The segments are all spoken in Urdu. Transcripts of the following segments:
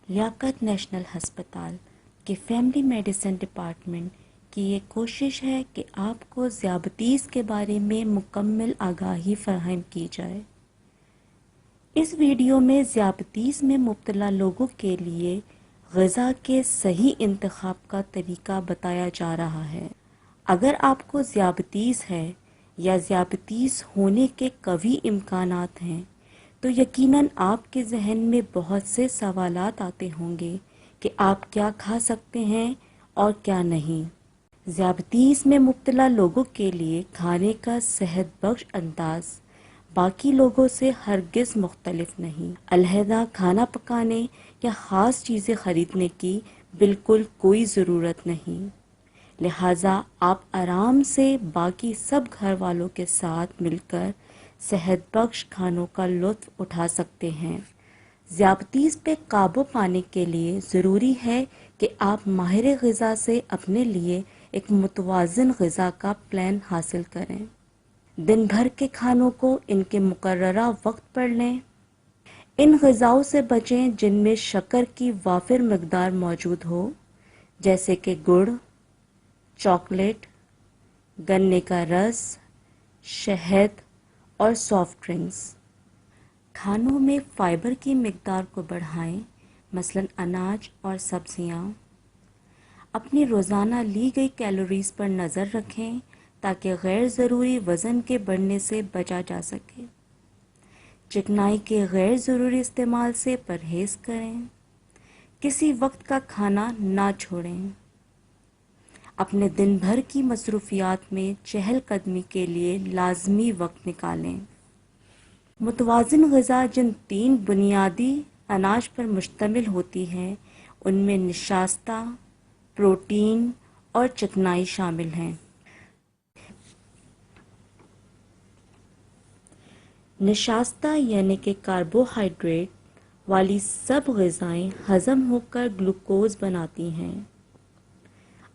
لیاقت نیشنل ہسپتال کے فیملی میڈیسن ڈپارٹمنٹ کی یہ کوشش ہے کہ آپ کو ذیابیطس کے بارے میں مکمل آگاہی فراہم کی جائے۔ اس ویڈیو میں ذیابیطس میں مبتلا لوگوں کے لیے غذا کے صحیح انتخاب کا طریقہ بتایا جا رہا ہے۔ اگر آپ کو ذیابیطس ہے یا ذیابیطس ہونے کے قوی امکانات ہیں تو یقیناً آپ کے ذہن میں بہت سے سوالات آتے ہوں گے کہ آپ کیا کھا سکتے ہیں اور کیا نہیں۔ ذیابیطس میں مبتلا لوگوں کے لیے کھانے کا صحت بخش انداز باقی لوگوں سے ہرگز مختلف نہیں۔ علیحدہ کھانا پکانے یا خاص چیزیں خریدنے کی بالکل کوئی ضرورت نہیں، لہٰذا آپ آرام سے باقی سب گھر والوں کے ساتھ مل کر صحت بخش کھانوں کا لطف اٹھا سکتے ہیں۔ ذیابیطس پہ قابو پانے کے لیے ضروری ہے کہ آپ ماہر غذا سے اپنے لیے ایک متوازن غذا کا پلان حاصل کریں۔ دن بھر کے کھانوں کو ان کے مقررہ وقت پر لیں۔ ان غذاؤں سے بچیں جن میں شکر کی وافر مقدار موجود ہو، جیسے کہ گڑ، چاکلیٹ، گنے کا رس، شہد اور سافٹ ڈرنکس۔ کھانوں میں فائبر کی مقدار کو بڑھائیں، مثلاً اناج اور سبزیاں۔ اپنی روزانہ لی گئی کیلوریز پر نظر رکھیں تاکہ غیر ضروری وزن کے بڑھنے سے بچا جا سکے۔ چکنائی کے غیر ضروری استعمال سے پرہیز کریں۔ کسی وقت کا کھانا نہ چھوڑیں۔ اپنے دن بھر کی مصروفیات میں چہل قدمی کے لیے لازمی وقت نکالیں۔ متوازن غذا جن 3 بنیادی اناج پر مشتمل ہوتی ہے ان میں نشاستہ، پروٹین اور چکنائی شامل ہیں۔ نشاستہ یعنی کہ کاربوہائیڈریٹ والی سب غذائیں ہضم ہو کر گلوکوز بناتی ہیں۔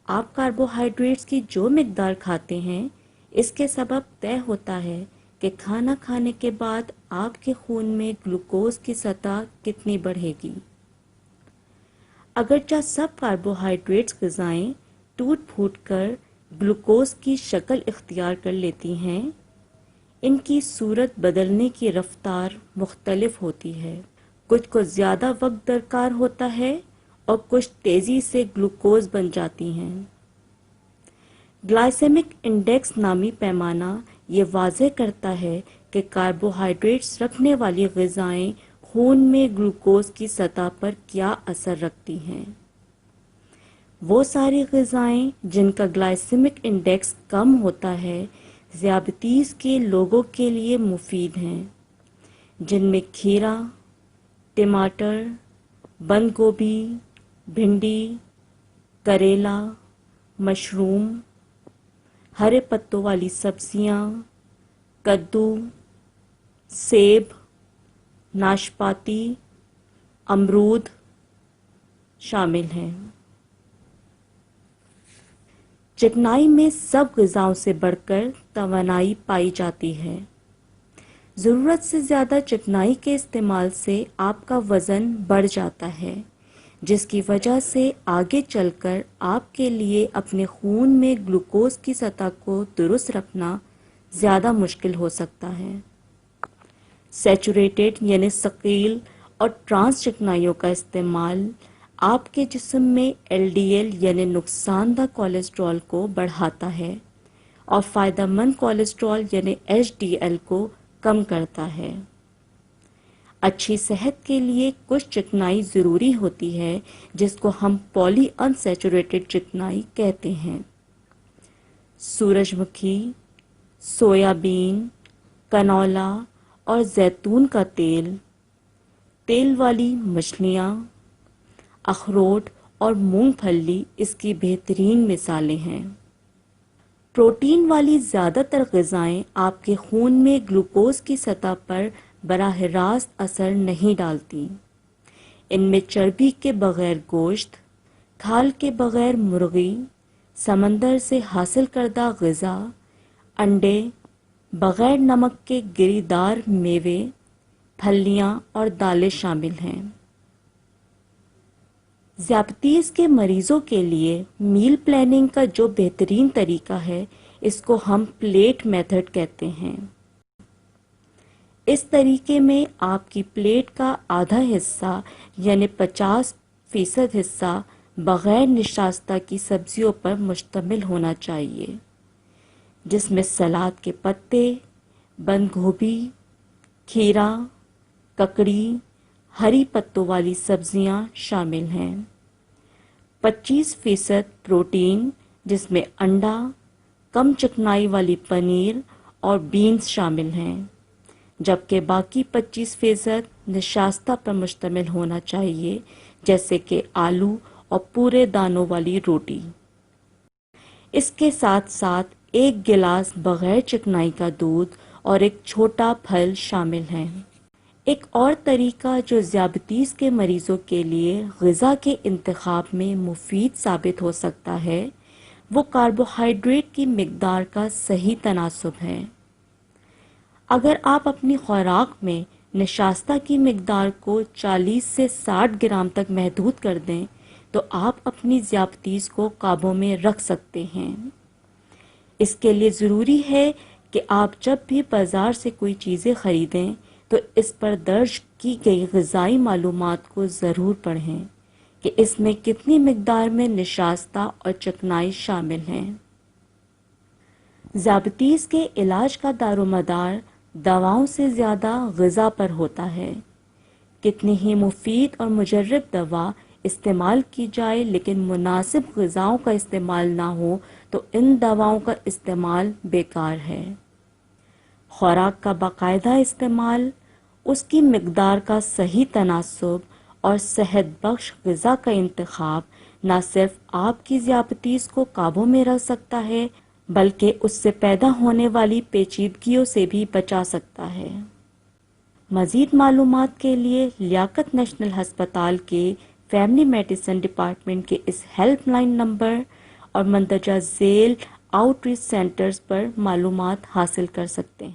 آپ کاربوہائیڈریٹس کی جو مقدار کھاتے ہیں اس کے سبب طے ہوتا ہے کہ کھانا کھانے کے بعد آپ کے خون میں گلوکوز کی سطح کتنی بڑھے گی۔ اگرچہ سب کاربوہائیڈریٹس غذائیں ٹوٹ پھوٹ کر گلوکوز کی شکل اختیار کر لیتی ہیں، ان کی صورت بدلنے کی رفتار مختلف ہوتی ہے۔ کچھ کو زیادہ وقت درکار ہوتا ہے اور کچھ تیزی سے گلوکوز بن جاتی ہیں۔ گلائسیمک انڈیکس نامی پیمانہ یہ واضح کرتا ہے کہ کاربوہائیڈریٹس رکھنے والی غذائیں خون میں گلوکوز کی سطح پر کیا اثر رکھتی ہیں۔ وہ ساری غذائیں جن کا گلائسیمک انڈیکس کم ہوتا ہے ذیابیطس کے لوگوں کے لیے مفید ہیں، جن میں کھیرا، ٹماٹر، بند گوبھی، بھنڈی، کریلا، مشروم، ہرے پتوں والی سبزیاں، کدو، سیب، ناشپاتی، امرود شامل ہیں۔ چکنائی میں سب غذاؤں سے بڑھ کر توانائی پائی جاتی ہے۔ ضرورت سے زیادہ چکنائی کے استعمال سے آپ کا وزن بڑھ جاتا ہے، جس کی وجہ سے آگے چل کر آپ کے لیے اپنے خون میں گلوکوز کی سطح کو درست رکھنا زیادہ مشکل ہو سکتا ہے۔ سیچوریٹڈ یعنی ثقیل اور ٹرانس چکنائیوں کا استعمال آپ کے جسم میں ایل ڈی ایل یعنی نقصان دہ کولیسٹرول کو بڑھاتا ہے اور فائدہ مند کولیسٹرول یعنی ایچ ڈی ایل کو کم کرتا ہے۔ اچھی صحت کے لیے کچھ چکنائی ضروری ہوتی ہے جس کو ہم پولی انسیچوریٹڈ چکنائی کہتے ہیں۔ سورج مکھی، سویا بین، کنولا اور زیتون کا تیل، تیل والی مچھلیاں، اخروٹ اور مونگ پھلی اس کی بہترین مثالیں ہیں۔ پروٹین والی زیادہ تر غذائیں آپ کے خون میں گلوکوز کی سطح پر براہ راست اثر نہیں ڈالتی۔ ان میں چربی کے بغیر گوشت، کھال کے بغیر مرغی، سمندر سے حاصل کردہ غذا، انڈے، بغیر نمک کے گری دار میوے، پھلیاں اور دالیں شامل ہیں۔ ذیابیطس کے مریضوں کے لیے میل پلاننگ کا جو بہترین طریقہ ہے اس کو ہم پلیٹ میتھڈ کہتے ہیں۔ اس طریقے میں آپ کی پلیٹ کا آدھا حصہ یعنی 50% حصہ بغیر نشاستہ کی سبزیوں پر مشتمل ہونا چاہیے، جس میں سلاد کے پتے، بند گوبھی، کھیرا، ککڑی، ہری پتوں والی سبزیاں شامل ہیں۔ 25% پروٹین، جس میں انڈا، کم چکنائی والی پنیر اور بینز شامل ہیں، جبکہ باقی 25% نشاستہ پر مشتمل ہونا چاہیے، جیسے کہ آلو اور پورے دانوں والی روٹی۔ اس کے ساتھ ساتھ 1 گلاس بغیر چکنائی کا دودھ اور ایک چھوٹا پھل شامل ہیں۔ ایک اور طریقہ جو ذیابیطس کے مریضوں کے لیے غذا کے انتخاب میں مفید ثابت ہو سکتا ہے وہ کاربوہائیڈریٹ کی مقدار کا صحیح تناسب ہے۔ اگر آپ اپنی خوراک میں نشاستہ کی مقدار کو 40 سے 60 گرام تک محدود کر دیں تو آپ اپنی ذیابیطس کو قابو میں رکھ سکتے ہیں۔ اس کے لیے ضروری ہے کہ آپ جب بھی بازار سے کوئی چیزیں خریدیں تو اس پر درج کی گئی غذائی معلومات کو ضرور پڑھیں کہ اس میں کتنی مقدار میں نشاستہ اور چکنائی شامل ہیں۔ ذیابیطس کے علاج کا دار و مدار دواؤں سے زیادہ غذا پر ہوتا ہے۔ کتنی ہی مفید اور مجرب دوا استعمال کی جائے لیکن مناسب غذاؤں کا استعمال نہ ہو تو ان دواؤں کا استعمال بیکار ہے۔ خوراک کا باقاعدہ استعمال، اس کی مقدار کا صحیح تناسب اور صحت بخش غذا کا انتخاب نہ صرف آپ کی ذیابیطس کو قابو میں رکھ سکتا ہے بلکہ اس سے پیدا ہونے والی پیچیدگیوں سے بھی بچا سکتا ہے۔ مزید معلومات کے لیے لیاقت نیشنل ہسپتال کے فیملی میڈیسن ڈپارٹمنٹ کے اس ہیلپ لائن نمبر اور مندرجہ ذیل آؤٹ ریچ سینٹرز پر معلومات حاصل کر سکتے ہیں۔